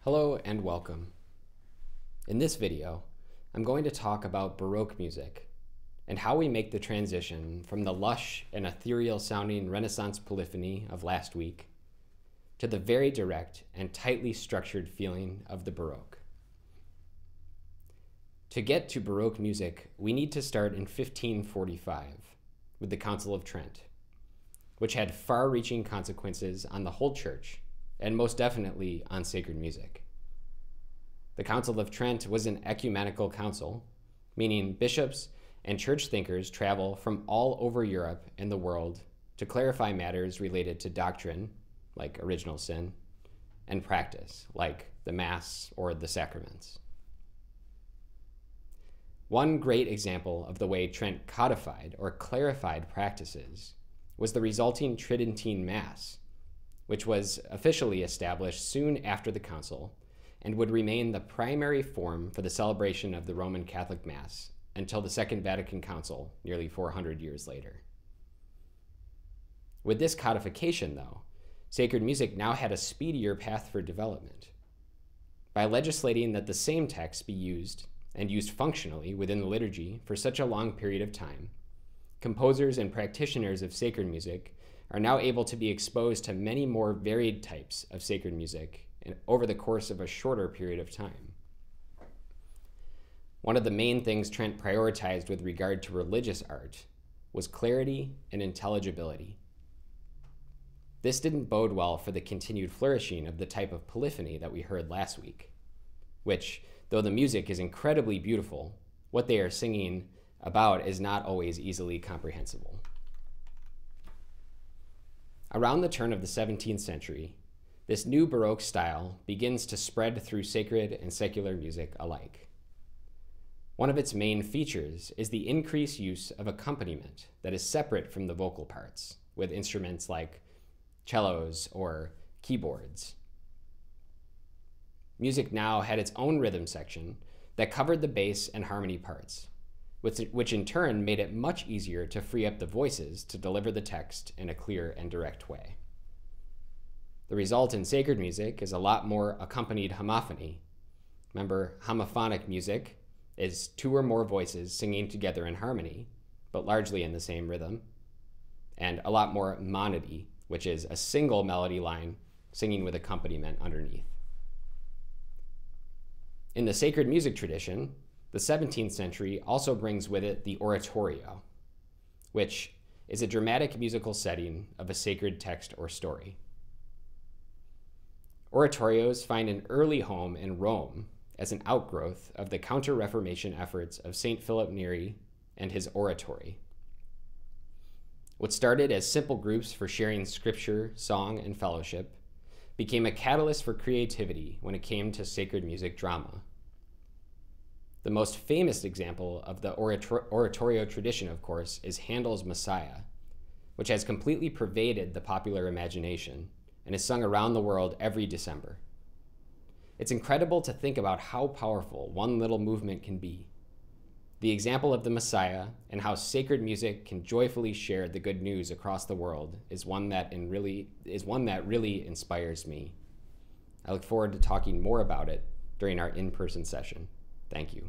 Hello and welcome. In this video, I'm going to talk about Baroque music and how we make the transition from the lush and ethereal sounding Renaissance polyphony of last week to the very direct and tightly structured feeling of the Baroque. To get to Baroque music, we need to start in 1545 with the Council of Trent, which had far-reaching consequences on the whole church and most definitely on sacred music. The Council of Trent was an ecumenical council, meaning bishops and church thinkers travel from all over Europe and the world to clarify matters related to doctrine, like original sin, and practice, like the Mass or the sacraments. One great example of the way Trent codified or clarified practices was the resulting Tridentine Mass, which was officially established soon after the council and would remain the primary form for the celebration of the Roman Catholic Mass until the Second Vatican Council nearly 400 years later. With this codification, though, sacred music now had a speedier path for development. By legislating that the same text be used, and used functionally within the liturgy for such a long period of time, composers and practitioners of sacred music are now able to be exposed to many more varied types of sacred music over the course of a shorter period of time. One of the main things Trent prioritized with regard to religious art was clarity and intelligibility. This didn't bode well for the continued flourishing of the type of polyphony that we heard last week, which, though the music is incredibly beautiful, what they are singing about is not always easily comprehensible. Around the turn of the 17th century, this new Baroque style begins to spread through sacred and secular music alike. One of its main features is the increased use of accompaniment that is separate from the vocal parts, with instruments like cellos or keyboards. Music now had its own rhythm section that covered the bass and harmony parts, which in turn made it much easier to free up the voices to deliver the text in a clear and direct way. The result in sacred music is a lot more accompanied homophony. Remember, homophonic music is two or more voices singing together in harmony, but largely in the same rhythm, and a lot more monody, which is a single melody line singing with accompaniment underneath. In the sacred music tradition, the 17th century also brings with it the oratorio, which is a dramatic musical setting of a sacred text or story. Oratorios find an early home in Rome as an outgrowth of the Counter-Reformation efforts of St. Philip Neri and his oratory. What started as simple groups for sharing scripture, song, and fellowship became a catalyst for creativity when it came to sacred music drama. The most famous example of the oratorio tradition, of course, is Handel's Messiah, which has completely pervaded the popular imagination and is sung around the world every December. It's incredible to think about how powerful one little movement can be. The example of the Messiah and how sacred music can joyfully share the good news across the world is one that really inspires me. I look forward to talking more about it during our in-person session. Thank you.